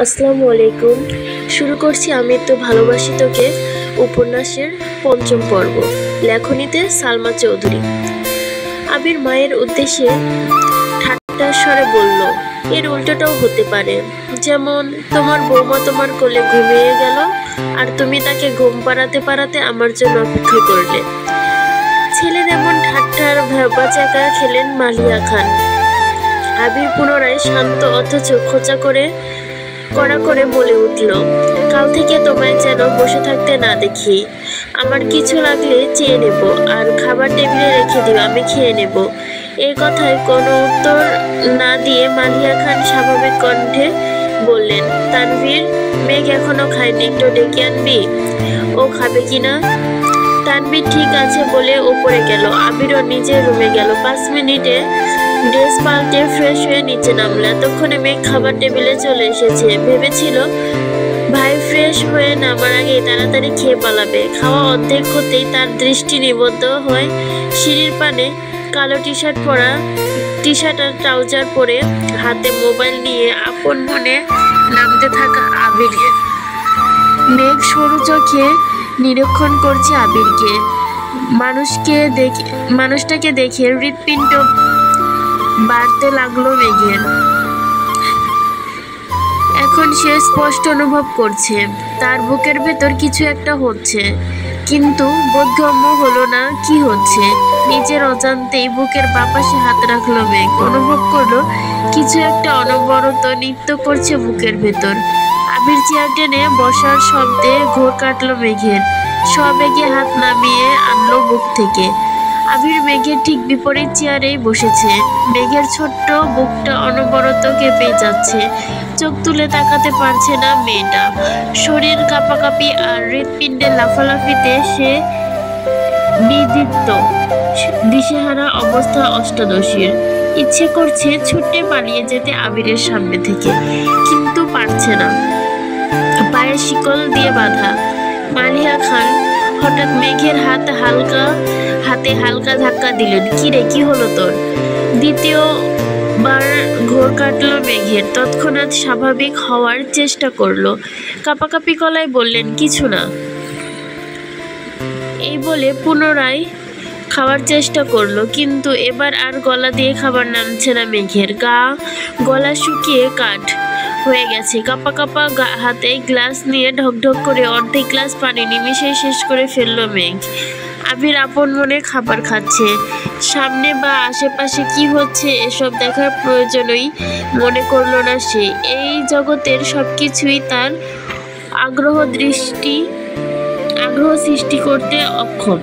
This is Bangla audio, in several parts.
আসসালামু আলাইকুম। শুরু করছি আমি তো ভালোবাসি তোকে উপন্যাসের পঞ্চম পর্ব। লেখনীতে সালমা চৌধুরী। আবির মায়ের উদ্দেশ্যে ঠাট্টার স্বরে বলল, এর উল্টোটাও হতে পারে। যেমন তোমার বৌমা তোমার কোলে ঘুমিয়ে গেল আর তুমি তাকে ঘুম পাড়াতে পাড়াতে আমার জন্য অপেক্ষা করলে। ছেলের এমন ঠাট্টার ভ্যাবাচাকা খেলেন মালিয়া খান। আবির পুনরায় শান্ত অথচ খোঁচা কড়া করে বলে উঠল, কাল থেকে তোমায় যেন বসে থাকতে না দেখি। আমার কিছু লাগলে চেয়ে নেব, আর খাবার টেবিলে রেখে দিও, আমি খেয়ে নেব। এই কথায় কোনো উত্তর না দিয়ে মালিয়া খান স্বাভাবিক কণ্ঠে বললেন, তানভীর, মেঘ এখনো খায়নি, একটু ডেকে আনবি? ও খাবে কিনা? তানভীর ঠিক আছে বলে উপরে গেল। আবিরও নিজের রুমে গেল। 5 মিনিটে ড্রেস পাল্টে ফ্রেশ হয়ে নিচে নামলো। এতক্ষণে মেঘ খাবার টেবিলে চলে এসেছে। ভেবেছিল ভাই ফ্রেশ হয়ে নামার আগেই তাড়াতাড়ি খেয়ে পালাবে। খাওয়া অর্ধেক হতেই তার দৃষ্টি নিবদ্ধ হয় সিঁড়ির পানে কালো টি শার্ট আর ট্রাউজার পরে হাতে মোবাইল নিয়ে আপন মনে নামতে থাকা আবিরের। মেঘ সরু চোখে নিরীক্ষণ করছে আবিরকে। মানুষটাকে দেখে হৃৎপিণ্ড বাড়তে লাগলো মেঘের। এখন সে স্পষ্ট অনুভব করছে তার বুকের ভেতর কিছু একটা হচ্ছে, কিন্তু বোধগম্য হলো না কি হচ্ছে। নিজের অজান্তেই বুকের বাপাশে হাত রাখলো মেঘ। অনুভব করলো কিছু একটা অনবরত নৃত্য করছে বুকের ভেতর। আবির চেয়ার টেনে বসার শব্দে ঘোর কাটলো মেঘের। সবেগে হাত নামিয়ে আনলো বুক থেকে। আবির মেঘের ঠিক বিপরীত চেয়ারেই বসেছে। মেঘের ছোট্ট বুকটা অনবরত কেঁপে যাচ্ছে। চোখ তুলে তাকাতে পারছে না মেয়েটা। শরীর কাঁপাকাঁপি আর হৃৎপিণ্ডের লাফালাফিতে সে বিদিত দিশেহারা অবস্থা অষ্টাদশীর। ইচ্ছে করছে ছুটে পালিয়ে যেতে আবিরের সামনে থেকে, কিন্তু পারছে না। পায়ের শিকল দিয়ে বাঁধা। মালিয়া খান হঠাৎ মেঘের হাতে হালকা ধাক্কা দিলেন। কিরে, কি হলো তোর? দ্বিতীয়বার ঘোর কাটলো মেঘের। তৎক্ষণাৎ স্বাভাবিক হওয়ার চেষ্টা করলো। কাঁপাকাঁপি গলায় বললেন, কিছু না। এই বলে পুনরায় খাওয়ার চেষ্টা করলো, কিন্তু এবার আর গলা দিয়ে খাবার নামছে না মেঘের। গলা শুকিয়ে কাঠ হয়ে গেছে। কাঁপা কাঁপা হাতে গ্লাস নিয়ে ঢকঢক করে অর্ধেক গ্লাস পানি নিমিশে শেষ করে ফেললো মেঘ। আবির আপন মনে খাবার খাচ্ছে। সামনে বা আশেপাশে কি হচ্ছে এসব দেখার প্রয়োজনই মনে করলো না সে। এই জগতের সবকিছুই তার আগ্রহ সৃষ্টি করতে অক্ষম।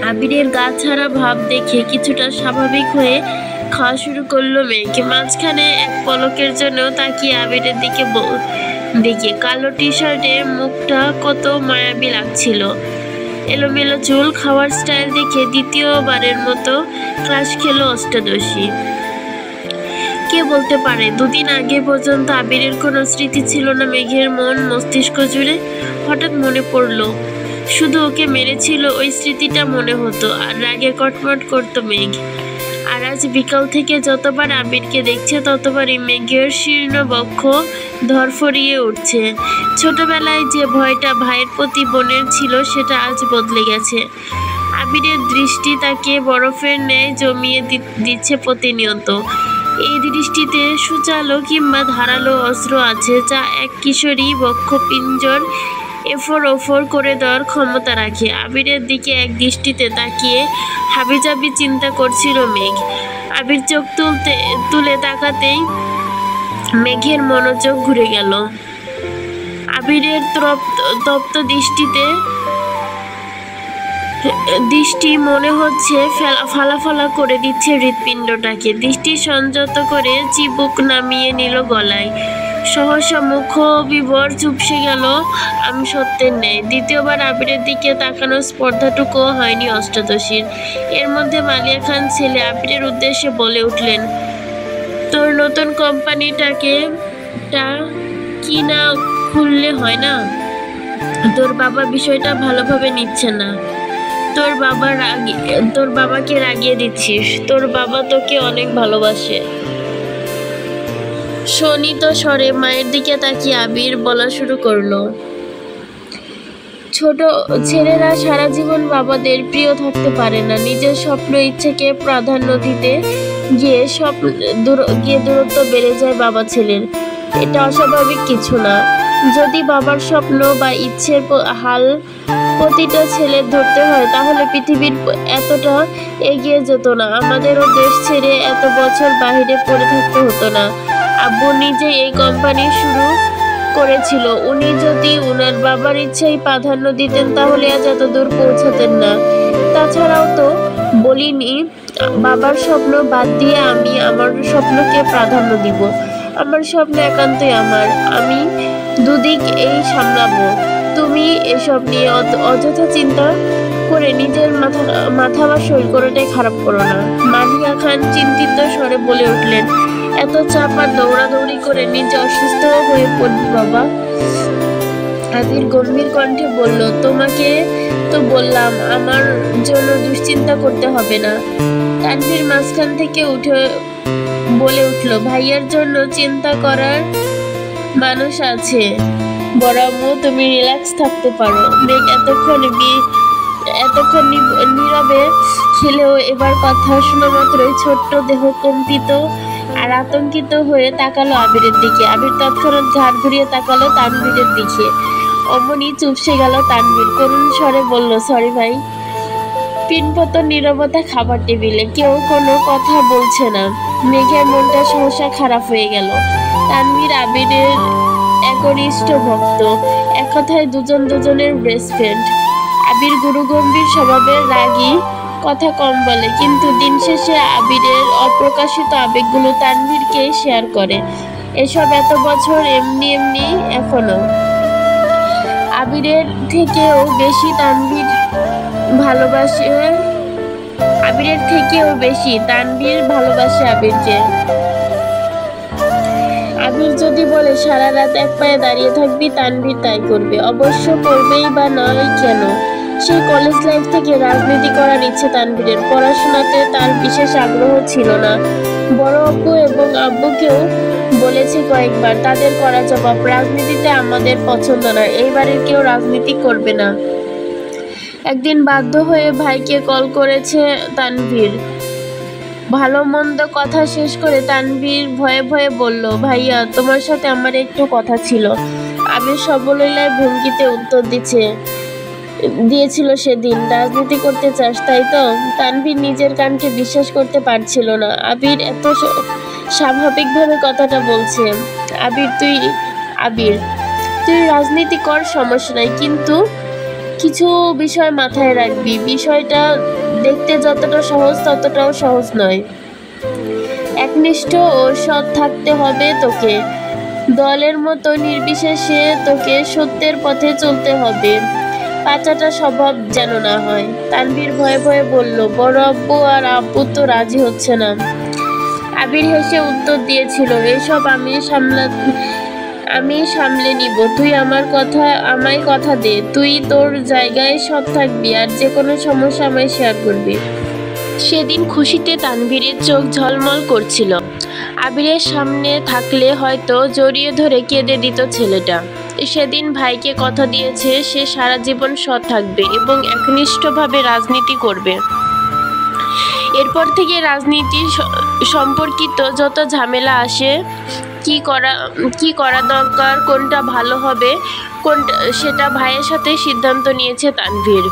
আবিরের গা ছাড়া ভাব দেখে কিছুটা স্বাভাবিক হয়ে খাওয়া শুরু করলো মেঘ। মাঝখানে এক পলকের জন্য তাকিয়ে আবিরের দিকে কালো টি শার্টে মুখটা কত মায়াবী লাগছিল। এলোমেলো চুল, খাওয়ার স্টাইল দেখে দ্বিতীয়বারের মতো ক্রাশ খেলো অষ্টাদশী। কে বলতে পারে 2 দিন আগে পর্যন্ত আবিরের কোনো স্মৃতি ছিল না মেঘের মন মস্তিষ্ক জুড়ে। হঠাৎ মনে পড়লো শুধু ওকে মেরেছিল, ওই স্মৃতিটা মনে হতো আর রাগে কটমট করতো মেঘ। আর আজ বিকাল থেকে যতবার আবিরকে দেখছে ততবারই মেঘের শীর্ণ বক্ষ ধরফরিয়ে উঠছে। ছোটবেলায় যে ভয়টা ভাইয়ের প্রতি বোনের ছিল সেটা আজ বদলে গেছে। আবিরের দৃষ্টি তাকে বরফের ন্যায় জমিয়ে দিচ্ছে প্রতিনিয়ত। এই দৃষ্টিতে সূচালো কিংবা ধারালো অস্ত্র আছে, যা এক কিশোরী বক্ষ পিঞ্জর এফর ওফর করে দেওয়ার ক্ষমতা রাখে। আবিরের দিকে এক দৃষ্টিতে তাকিয়ে হাবিজাবি চিন্তা করছিল মেঘ। আবির চোখ তুলে তাকাতেই মেঘের মনোযোগ ঘুরে গেল। আবিরের তপ্ত দৃষ্টি মনে হচ্ছে ফালা করে দিচ্ছে হৃৎপিণ্ডটাকে। দৃষ্টি সংযত করে চিবুক নামিয়ে নিল গলায়। সহসা মুখ বিবর চুপসে গেল আমি সত্যের ন্যায়। দ্বিতীয়বার আবিরের দিকে তাকানোর স্পর্ধাটুকুও হয়নি অষ্টাদশীর। এর মধ্যে মালিয়া খান ছেলে আবিরের উদ্দেশ্যে বলে উঠলেন, তোর নতুন কোম্পানিটাকে কি না খুললে হয় না? তোর বাবা বিষয়টা ভালোভাবে নিচ্ছে না। তোর বাবাকে রাগিয়ে দিচ্ছিস। তোর বাবা তোকে অনেক ভালোবাসে। শোনিত স্বরে মায়ের দিকে তাকিয়ে আবির বলা শুরু করলো, ছোট ছেলেরা সারা জীবন বাবাদের প্রিয় থাকতে পারে না। নিজের স্বপ্ন ইচ্ছেকে প্রাধান্য দিতে গিয়ে দূরত্ব বেড়ে যায় বাবা ছেলের। এটা অস্বাভাবিক কিছু না। যদি বাবার স্বপ্ন বা ইচ্ছের হাল প্রতিটা ছেলের ধরতে হয় তাহলে পৃথিবীর এতটা এগিয়ে যেত না, আমাদেরও দেশ ছেড়ে এত বছর বাহিরে পড়ে থাকতে হতো না। আব্বু নিজে এই কোম্পানি শুরু করেছিল। উনি যদি উনার বাবার ইচ্ছাই প্রাধান্য দিতেন তাহলে আজ এত দূর পৌঁছাতেন না। তাছাড়াও তো বলিনি বাবার স্বপ্ন বাদ দিয়ে আমি আমার স্বপ্নকে প্রাধান্য দিব। আমার স্বপ্ন একান্তই আমার, আমি দুদিক এই সামলাবো। তুমি এসব নিয়ে অযথা চিন্তা করে নিজের মাথা বা শরীর কোনোটাই খারাপ করো না। মালিয়া খান চিন্তিত স্বরে বলে উঠলেন, এত চাপ আর দৌড়াদৌড়ি করে নিজে অসুস্থ হয়ে পড়বি বাবা? আবির গম্ভীর কণ্ঠে বলল, তোমাকে তো বললাম আমার জন্য দুশ্চিন্তা করতে হবে না। তানভীর মাঝখান থেকে উঠে বলে উঠল, ভাইয়ার জন্য চিন্তা করার মানুষ আছে বড় আম্মু, তুমি রিল্যাক্স থাকতে পারো। মেঘ এতক্ষণ নীরবে ছেলেও এবার কথা শোনা মাত্রই ছোট্ট দেহ কম্পিত আর আতঙ্কিত হয়ে তাকালো আবিরের দিকে। আবির তৎক্ষণাৎ ঘাড় ঘুরিয়ে তাকালো তানভীরের দিকে। অমনি চুপসে গেল তানভীর, করুণ স্বরে বলল, সরি ভাই। পিনপতন নীরবতা খাবার টেবিলে, কেউ কোনো কথা বলছে না। মেঘের মনটা সহসা খারাপ হয়ে গেল। তানভীর আবিরের একনিষ্ঠ ভক্ত, এক কথায় দুজনের বেস্ট ফ্রেন্ড। আবির গুরুগম্ভীর স্বভাবের, রাগী, কথা কম বলে, কিন্তু দিন শেষে আবিরের অপ্রকাশিত আবেগগুলো তানভীরকে শেয়ার করে। এসব এত বছর এমনি এখনো আবিরের থেকেও বেশি তানভীর ভালোবাসে আবিরকে। আবির যদি বলে সারা রাত এক পায়ে দাঁড়িয়ে থাকবি, তানভীর তাই করবে। অবশ্য করবেই বা নয় কেন। সেই কলেজ লাইফ থেকে রাজনীতি করার ইচ্ছে তানভীরের। পড়াশোনাতে তার বিশেষ আগ্রহ ছিল না। বড় আব্বু এবং আব্বুকেও বলেছে কয়েকবার, তাদের করা জবাব, রাজনীতিতে আমাদের পছন্দ না, এই বাড়ির কেউ রাজনীতি করবে না। একদিন বাধ্য হয়ে ভাইকে কল করেছে তানভীর। ভালো মন্দ কথা শেষ করে তানভীর ভয়ে ভয়ে বলল, ভাইয়া তোমার সাথে আমার একটু কথা ছিল। আবির সবলীলায় ভঙ্গিতে উত্তর দিয়েছিল সেদিন, রাজনীতি করতে চাস তাই তো? তানভীর নিজের কানকে বিশ্বাস করতে পারছিল না। আবির এত স্বাভাবিকভাবে কথাটা বলছে। আবির তুই রাজনীতি কর, সমস্যা নাই, কিন্তু কিছু বিষয় মাথায় রাখবি। বিষয়টা দেখতে যতটা সহজ ততটাও সহজ নয়। একনিষ্ঠ ও সৎ থাকতে হবে তোকে। দলের মতো নির্বিশেষে তোকে সত্যের পথে চলতে হবে। পাচাটা স্বভাব যেন না হয়। তানভীর ভয়ে ভয়ে বলল, বড় আব্বু আর আব্বু তো রাজি হচ্ছে না। আবির হেসে উত্তর দিয়েছিল, এসব আমি সামলে নিব। তুই আমায় কথা দে, তুই তোর জায়গায় সৎ থাকবি আর যে কোনো সমস্যা আমায় শেয়ার করবি। সেদিন খুশিতে তানভীরের চোখ ঝলমল করছিল। আবিরের সামনে থাকলে হয়তো জড়িয়ে ধরে কেঁদে দিত ছেলেটা। সেদিন ভাইকে কথা দিয়েছে সে সারা জীবন সৎ থাকবে এবং একনিষ্ঠভাবে রাজনীতি করবে। এরপর থেকে রাজনীতি সম্পর্কিত যত ঝামেলা আসে, কি করা দরকার, কোনটা ভালো হবে, সেটা ভাইয়ের সাথে সিদ্ধান্ত নিয়েছে তানভীর।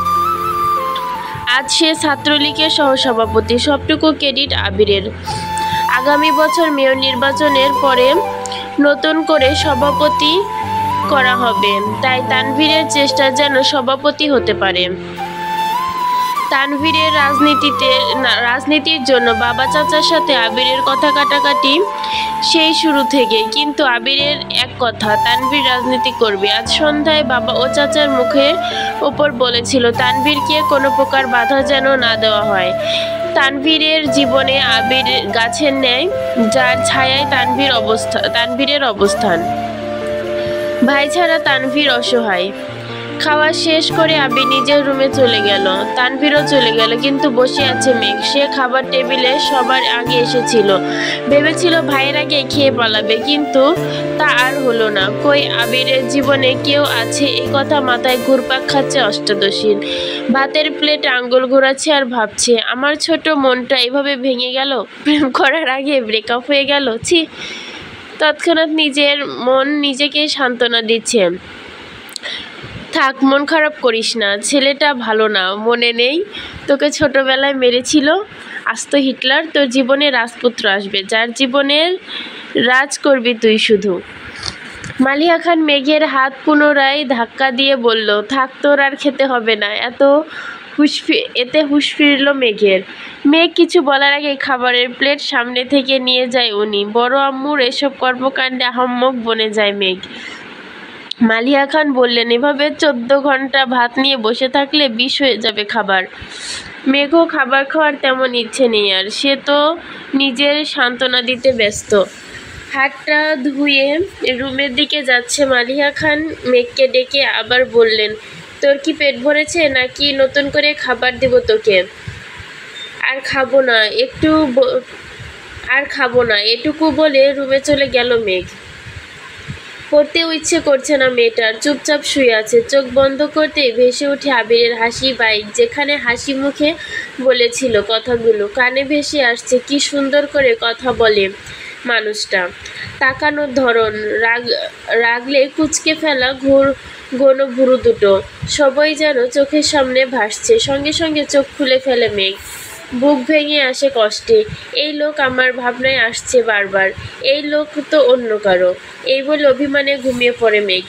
আজ সে ছাত্রলীগের সহসভাপতি। সবটুকু ক্রেডিট আবিরের। আগামী বছর মেয়র নির্বাচনের পরে নতুন করে সভাপতি করা হবে, তাই তানভীরের চেষ্টা যেন সভাপতি হতে পারে। তানভীরের রাজনীতির জন্য বাবা চাচার সাথে আবিরের কথা কাটাকাটি সেই শুরু থেকে, কিন্তু আবিরের এক কথা, তানভীর রাজনীতি করবে। আজ সন্ধ্যায় বাবা ও চাচার মুখের ওপর বলেছিল তানভীরকে কোনো প্রকার বাধা যেন না দেওয়া হয়। তানভীরের জীবনে আবির গাছের ন্যায়, যার ছায়ায় তানভীরের অবস্থান। ভাই ছাড়া তানভীর অসহায়। খাওয়া শেষ করে আবি নিজের রুমে চলে গেল। তানভীরও চলে গেল, কিন্তু বসে আছে মেঘ। সে খাবার টেবিলে সবার আগে এসেছিল, ভেবেছিল ভাইয়ের আগে খেয়ে পালাবে, কিন্তু তা আর হলো না। কই আবিরের জীবনে কেউ আছে, এই কথা মাথায় ঘুরপাক খাচ্ছে অষ্টাদশীর। ভাতের প্লেট আঙ্গুল ঘোরাচ্ছে আর ভাবছে, আমার ছোট মনটা এভাবে ভেঙে গেল, প্রেম করার আগে ব্রেকআপ হয়ে গেল। ছি। তৎক্ষণাৎ নিজের মন নিজেকে সান্ত্বনা দিচ্ছে, থাক, মন খারাপ করিস না, ছেলেটা ভালো না, মনে নেই তোকে ছোটবেলায় মেরেছিল আস্ত হিটলার। তোর জীবনে রাজপুত্র আসবে, যার জীবনের রাজ করবি তুই শুধু। মালিহা খান মেঘের হাত পুনরায় ধাক্কা দিয়ে বলল, থাক, তোর আর খেতে হবে না। এতে হুঁশ ফিরল মেঘের। মেঘ কিছু বলার আগে খাবারের প্লেট সামনে থেকে নিয়ে যায় উনি। বড় আম্মুর এসব কর্মকাণ্ডে আহাম্মক বনে যায় মেঘ। মালিহা খান বললেন, এভাবে 14 ঘন্টা ভাত নিয়ে বসে থাকলে বিষ হয়ে যাবে খাবার। মেঘও খাবার খাওয়ার তেমন ইচ্ছে নেই আর, সে তো নিজের সান্ত্বনা দিতে ব্যস্ত। হাতটা ধুয়ে রুমের দিকে যাচ্ছে মালিহা খান মেঘকে ডেকে আবার বললেন, তোর কি পেট ভরেছে, নাকি নতুন করে খাবার দেব তোকে? আর খাবো না এটুকু বলে রুমে চলে গেল মেঘ। পড়তেও ইচ্ছে করছে না মেয়েটার, চুপচাপ শুয়ে আছে। চোখ বন্ধ করতেই ভেসে ওঠে আবিরের হাসি, বাইক যেখানে হাসি মুখে বলেছিল কথাগুলো কানে ভেসে আসছে। কি সুন্দর করে কথা বলে মানুষটা, তাকানোর ধরন, রাগলে কুঁচকে ফেলা ঘন ভুরু দুটো, সবাই যেন চোখের সামনে ভাসছে। সঙ্গে সঙ্গে চোখ খুলে ফেলে মেঘ, বুক ভেঙে আসে কষ্টে। এই লোক আমার ভাবনায় আসছে বারবার, এই লোক তো অন্য কারো। এই বলে অভিমানে ঘুমিয়ে পড়ে মেঘ।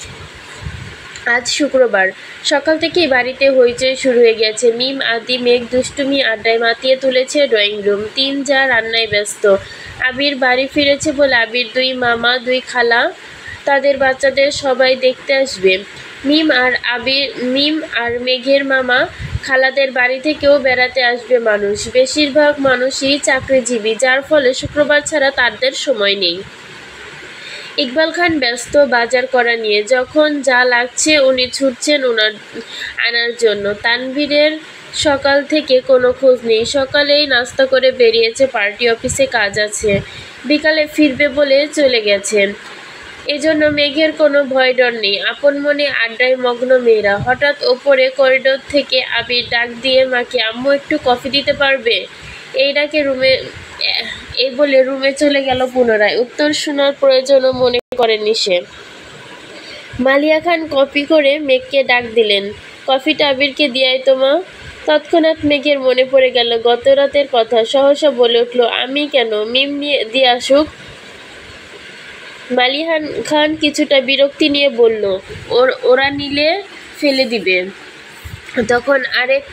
আজ শুক্রবার সকাল থেকেই বাড়িতে হইচই শুরু হয়ে গেছে। মিম, আদি, মেঘ দুষ্টুমি আড্ডায় মাতিয়ে তুলেছে ড্রয়িং রুম। 3 যা রান্নায় ব্যস্ত। আবির বাড়ি ফিরেছে বলে আবির 2 মামা 2 খালা তাদের বাচ্চাদের সবাই দেখতে আসবে। মিম আর মেঘের মামা খালাদের বাড়ি থেকেও বেড়াতে আসবে মানুষ। বেশিরভাগ মানুষই চাকরিজীবী, যার ফলে শুক্রবার ছাড়া তাদের সময় নেই। ইকবাল খান ব্যস্ত বাজার করা নিয়ে, যখন যা লাগছে উনি ছুটছেন আনার জন্য। তানভীরের সকাল থেকে কোনো খোঁজ নেই। সকালেই নাস্তা করে বেরিয়েছে, পার্টি অফিসে কাজ আছে, বিকালে ফিরবে বলে চলে গেছেন। এজন্য মেঘের কোনো ভয় ডর নেই, আপন মনে আড্ডায় মগ্ন মেয়েরা। হঠাৎ ওপরে করিডোর থেকে আবির ডাক দিয়ে মাকে, আম্মু একটু কফি দিতে পারবে? এই বলে রুমে চলে গেল পুনরায়। উত্তর শোনার প্রয়োজনও মনে করেনি সে। মালিহা খান কফি করে মেঘকে ডাক দিলেন, কফিটা আবিরকে দিয়াই তো মা। তৎক্ষণাৎ মেঘের মনে পড়ে গেল গত রাতের কথা। সহসা বলে উঠল, আমি কেন, মিম দিয়ে আসুক। মালিহা খান কিছুটা বিরক্তি নিয়ে বলল, ওরা নিলে ফেলে দিবে, তখন আরেক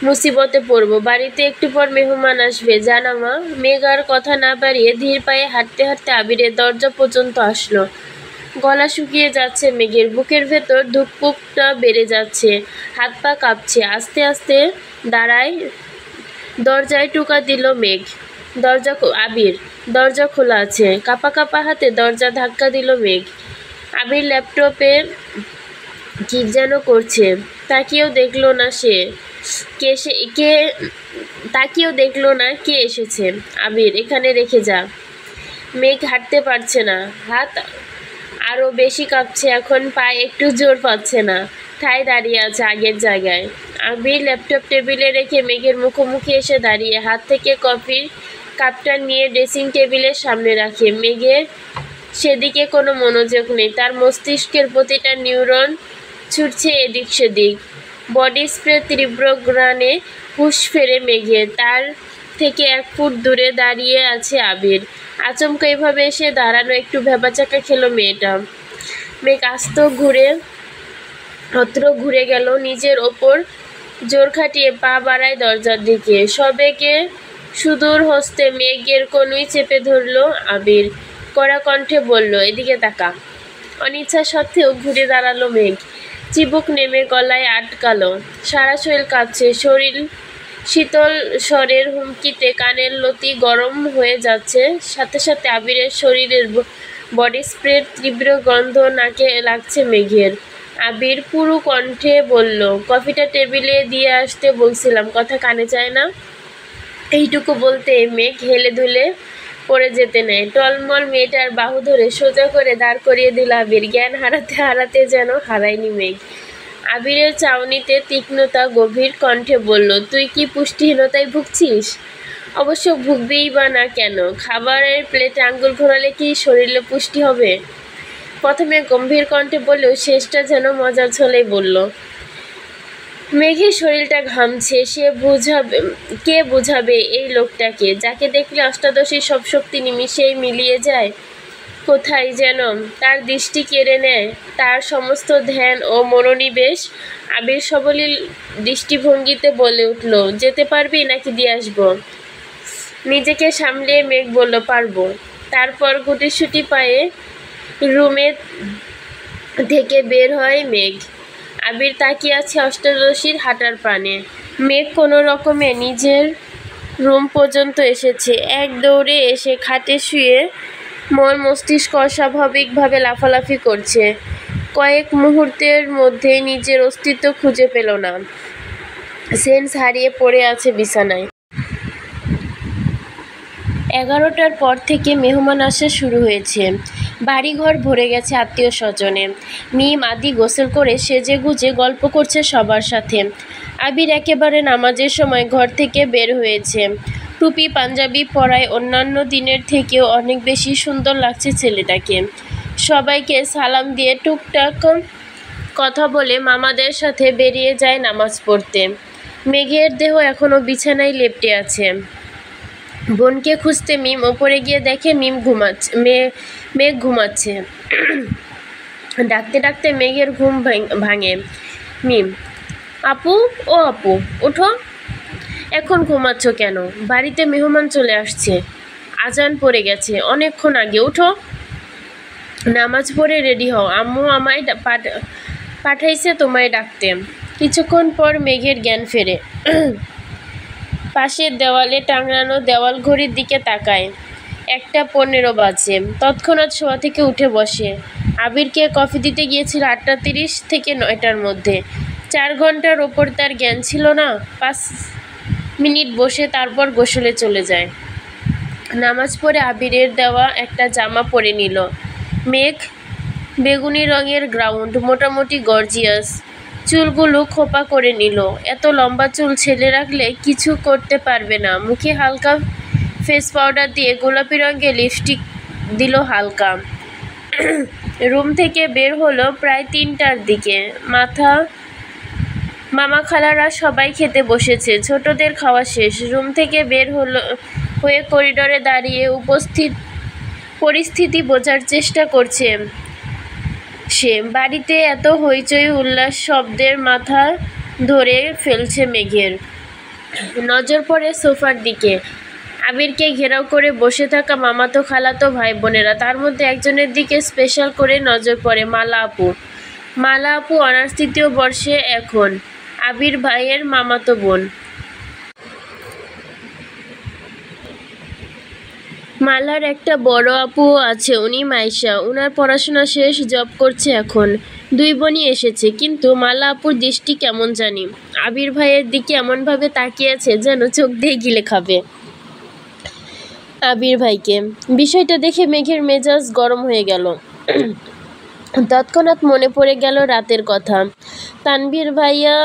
মুসিবতে পড়বো। বাড়িতে একটু পর মেহমান আসবে, জানা মা। মেঘ আর কথা না বাড়িয়ে ধীর পায়ে হাঁটতে হাঁটতে আবিরের দরজা পর্যন্ত আসলো। গলা শুকিয়ে যাচ্ছে মেঘের, বুকের ভেতর ধুকপুকটা বেড়ে যাচ্ছে, হাত পা কাঁপছে। আস্তে আস্তে দাঁড়ায়, দরজায় টোকা দিল মেঘ। আবির, দরজা খোলা আছে। কাঁপা কাঁপা হাতে দরজা ধাক্কা দিল মেঘ। আবির ল্যাপটপে কি যেন করছে, তাকিয়েও দেখলো না কে এসেছে। আবির, এখানে রেখে যা। মেঘ হাঁটতে পারছে না, হাত আরো বেশি কাঁপছে এখন, পায়ে একটু জোর পাচ্ছে না, ঠায় দাঁড়িয়ে আছে আগের জায়গায়। আবির ল্যাপটপ টেবিলে রেখে মেঘের মুখোমুখি এসে দাঁড়িয়ে, হাত থেকে কফির কাপটা নিয়ে ড্রেসিং টেবিলের সামনে রাখে। মেঘের সেদিকে কোনো মনোযোগ নেই, তার মস্তিষ্কের প্রতিটা নিউরন ছুটছে এদিক সেদিক। বডি স্প্রে তীব্র ঘ্রাণে হুঁশ ফেরে মেঘের। তার থেকে 1 ফুট দূরে দাঁড়িয়ে আছে আবির। আচমকা এভাবে এসে দাঁড়ানো একটু ভ্যাবাচাকা খেলো মেয়েটা। মেঘ ঘুরে গেল, নিজের ওপর জোর খাটিয়ে পা বাড়ায় দরজার দিকে। সবেগে সুদূর হস্তে মেঘের কনুই চেপে ধরল আবির, কড়া কণ্ঠে বলল, এদিকে তাকা। অনিচ্ছা সত্ত্বেও ঘুরে দাঁড়ালো মেঘ। চিবুক নেমে গলায় আটকালো, সারা শরীর কাঁপছে। শীতল স্বরের হুমকিতে কানের লতি গরম হয়ে যাচ্ছে। সাথে সাথে আবিরের শরীরের বডি স্প্রের তীব্র গন্ধ নাকে লাগছে মেঘের। আবির পুরু কণ্ঠে বলল, কফিটা টেবিলে দিয়ে আসতে বলছিলাম, কথা কানে চায় না? এইটুকু বলতে মেঘ হেলে দুলে পড়ে যেতে নেয়। টলমল মেয়েটার বাহু ধরে সোজা করে দাঁড় করিয়ে দিল আবির। জ্ঞান হারাতে হারাতে যেন হারায়নি মেঘ। আবিরের চাউনিতে তীক্ষ্ণতা, গভীর কণ্ঠে বলল, তুই কি পুষ্টিহীনতায় ভুগছিস? অবশ্য ভুগবেই বা না কেন? খাবারের প্লেটে আঙ্গুল ঘোরালে কি শরীরে পুষ্টি হবে? প্রথমে গম্ভীর কণ্ঠে বললেও শেষটা যেন মজার ছলেই বলল। মেঘের শরীরটা ঘামছে, কে বোঝাবে এই লোকটাকে, যাকে দেখলে অষ্টাদশীর সব শক্তি নিমিষেই মিলিয়ে যায়? কোথায় যেন তার দৃষ্টি কেড়ে নেয় তার সমস্ত ধ্যান ও মনোনিবেশ। আবির সবলীল দৃষ্টিভঙ্গিতে বলে উঠল, যেতে পারবি নাকি দিয়ে আসবো? নিজেকে সামলিয়ে মেঘ বলল, পারবো। তারপর গুটিসুটি পায়ে রুমে থেকে বের হয় মেঘ। আবির তাকিয়ে আছে অষ্টাদশীর হাঁটার প্রাণে। মেঘ কোনো রকমে নিজের রুম পর্যন্ত এসেছে। এক দৌড়ে এসে খাটে শুয়ে মন মস্তিষ্ক অস্বাভাবিকভাবে লাফালাফি করছে। কয়েক মুহূর্তের মধ্যেই নিজের অস্তিত্ব খুঁজে পেল না। সেন্স হারিয়ে পড়ে আছে বিছানায়। 11টার পর থেকে মেহমান আসা শুরু হয়েছে। বাড়িঘর ভরে গেছে আত্মীয় স্বজনে। মিম আদি গোসল করে সেজেগুজে গল্প করছে সবার সাথে। আবির একেবারে নামাজের সময় ঘর থেকে বের হয়েছে। টুপি পাঞ্জাবি পরায় অন্যান্য দিনের থেকেও অনেক বেশি সুন্দর লাগছে ছেলেটাকে। সবাইকে সালাম দিয়ে টুকটাক কথা বলে মামাদের সাথে বেরিয়ে যায় নামাজ পড়তে। মেঘের দেহ এখনো বিছানায় লেপ্টে আছে। বোনকে খুঁজতে মিম ওপরে গিয়ে দেখে মেঘ ঘুমাচ্ছে। ডাকতে ডাকতে মেঘের ঘুম ভাঙে। মিম, আপু, ও আপু, ওঠো। এখন ঘুমাচ্ছ কেন? বাড়িতে মেহমান চলে আসছে। আজান পড়ে গেছে অনেকক্ষণ আগে, ওঠো। নামাজ পড়ে রেডি হও, আম্মু আমায় পাঠাইছে তোমায় ডাকতে। কিছুক্ষণ পর মেঘের জ্ঞান ফেরে। পাশের দেওয়ালে টাঙানো দেওয়াল ঘড়ির দিকে তাকায়। 1টা 15 বাজে। তৎক্ষণাৎ শোয়া থেকে উঠে বসে। আবিরকে কফি দিতে গিয়েছিল 8টা 30 থেকে 9টার মধ্যে। 4 ঘন্টার ওপর তার জ্ঞান ছিল না। 5 মিনিট বসে তারপর গোসলে চলে যায়। নামাজ পড়ে আবিরের দেওয়া একটা জামা পরে নিল। মেঘ বেগুনি রঙের গ্রাউন্ড, মোটামুটি গর্জিয়াস। চুলগুলো খোপা করে নিল। এত লম্বা চুল ছেলে রাখলে কিছু করতে পারবে না। মুখে হালকা ফেস পাউডার দিয়ে গোলাপি রঙের লিপস্টিক দিল হালকা। রুম থেকে বের হলো প্রায় 3টার দিকে। মামা খালারা সবাই খেতে বসেছে। ছোটদের খাওয়া শেষ। রুম থেকে বের হয়ে করিডোরে দাঁড়িয়ে পরিস্থিতি বোঝার চেষ্টা করছে সে। বাড়িতে এত হইচই উল্লাস শব্দের মাথা ধরে ফেলছে মেঘের। নজর পড়ে সোফার দিকে। আবিরকে ঘেরাও করে বসে থাকা মামাতো খালাতো ভাই বোনেরা। তার মধ্যে একজনের দিকে স্পেশাল করে নজর পড়ে মালা আপু। মালা আপু অনার্স 3য় বর্ষে এখন। আবির ভাইয়ের মামাতো বোন। মালার একটা বড় আপুও আছে, উনি মাইশা। উনার পড়াশোনা শেষ, জব করছে এখন। 2 বোনই এসেছে, কিন্তু মালা আপুর দৃষ্টি কেমন জানি আবির ভাইয়ের দিকে এমনভাবে তাকিয়ে আছে যেন চোখ দিয়ে গিলে খাবে আবির ভাইকে। বিষয়টা দেখে মেঘের মেজাজ গরম হয়ে গেল। তৎক্ষণাৎ মনে পড়ে গেল রাতের কথা। তানভীর ভাইয়া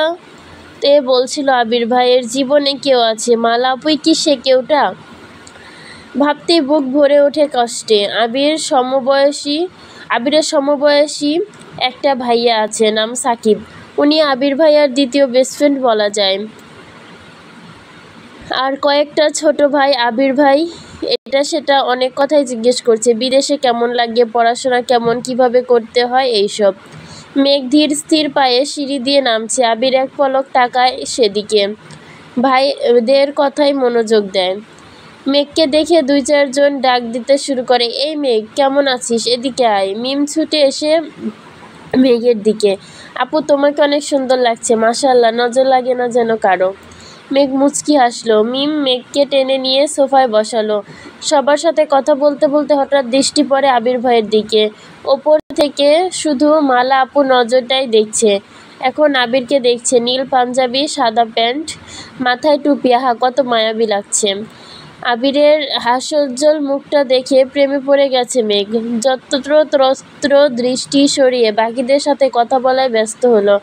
বলছিল আবির ভাইয়ের জীবনে কেউ আছে। মালা আপুই কি সে কেউটা? ভাবতেই বুক ভরে ওঠে কষ্টে। আবিরের সমবয়সী একটা ভাইয়া আছে, নাম সাকিব। উনি আবির ভাইয়ার দ্বিতীয় বেস্ট ফ্রেন্ড বলা যায়। আর কয়েকটা ছোট ভাই আবির ভাই এটা সেটা অনেক কথাই জিজ্ঞেস করছে। বিদেশে কেমন লাগে, পড়াশোনা কেমন, কিভাবে করতে হয়, এইসব। মেঘ ধীর স্থির পায়ে সিঁড়ি দিয়ে নামছে। আবির এক পলক তাকায় সেদিকে। ভাইদের কথাই মনোযোগ দেয়। মেঘকে দেখে 2-4 জন ডাক দিতে শুরু করে, এই মেঘ, কেমন আছিস, এদিকে আয়। মিম ছুটে এসে মেঘের দিকে, আপু তোমাকে অনেক সুন্দর লাগছে, মাশাআল্লাহ, নজর লাগে না যেন কারো। মেঘ মুচকি হাসলো। মিম মেঘকে টেনে নিয়ে সোফায় বসালো। সবার সাথে কথা বলতে বলতে হঠাৎ দৃষ্টি পড়ে আবির ভাইয়ের দিকে। ওপর থেকে শুধু মালা আপু নজরটাই দেখছে। এখন আবিরকে দেখছে, নীল পাঞ্জাবি, সাদা প্যান্ট, মাথায় টুপি, আহা কত মায়াবী লাগছে। আবিরের হাস্যোজ্জ্বল মুখটা দেখে প্রেমে পড়ে গেছে মেঘ। যত্রতত্র দৃষ্টি সরিয়ে বাকিদের সাথে কথা বলায় ব্যস্ত হলো।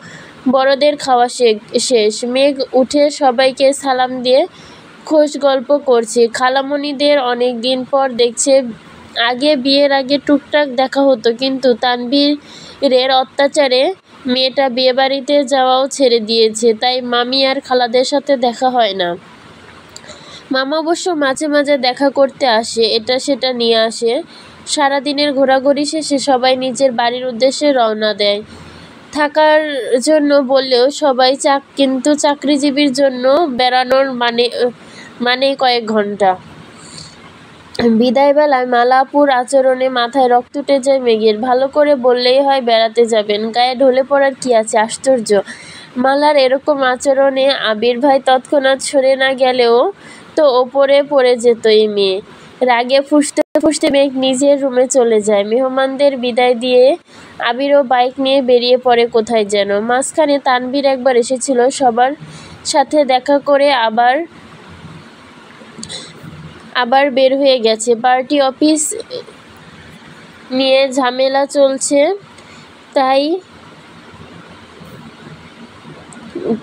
বড়দের খাওয়া শেষ। মেঘ উঠে সবাইকে সালাম দিয়ে খোশ গল্প করছে। খালামণিদের অনেক দিন পর দেখছে। আগে বিয়ের আগে টুকটাক দেখা হতো, কিন্তু তানভীরের অত্যাচারে মেয়েটা বিয়েবাড়িতে যাওয়াও ছেড়ে দিয়েছে, তাই মামি আর খালাদের সাথে দেখা হয় না। মামা অবশ্য মাঝে মাঝে দেখা করতে আসে, এটা সেটা নিয়ে আসে। সারাদিনের ঘোরাঘুরি শেষে সবাই নিজের বাড়ির উদ্দেশ্যে রওনা দেয়। থাকার জন্য বললেও সবাই কিন্তু চাকরিজীবীর জন্য বেড়ানোর মানে কয়েক ঘন্টা। বিদায়বেলায় মালা আপুর আচরণে মাথায় রক্ত উঠে যায় মেঘের। ভালো করে বললেই হয় বেড়াতে যাবেন, গায়ে ঢলে পড়ার কি আছে? আশ্চর্য! মালার এরকম আচরণে আবির ভাই তৎক্ষণাৎ সরে না গেলেও তো ওপরে পড়ে যেত এই মেয়ে। রাগে ফুঁসতে ফুঁসতে মেঘ নিজের রুমে চলে যায়। মেহমানদের বিদায় দিয়ে আবিরও বাইক নিয়ে বেরিয়ে পড়ে কোথায় যেন। মাঝখানে তানভীর একবার এসেছিল, সবার সাথে দেখা করে আবার বের হয়ে গেছে। পার্টি অফিস নিয়ে ঝামেলা চলছে,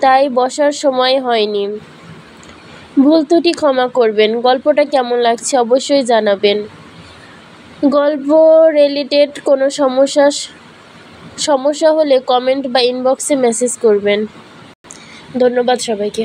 তাই বসার সময় হয়নি। ভুল ত্রুটি ক্ষমা করবেন। গল্পটা কেমন লাগছে অবশ্যই জানাবেন। গল্প রিলেটেড কোনো সমস্যা হলে কমেন্ট বা ইনবক্সে মেসেজ করবেন। ধন্যবাদ সবাইকে।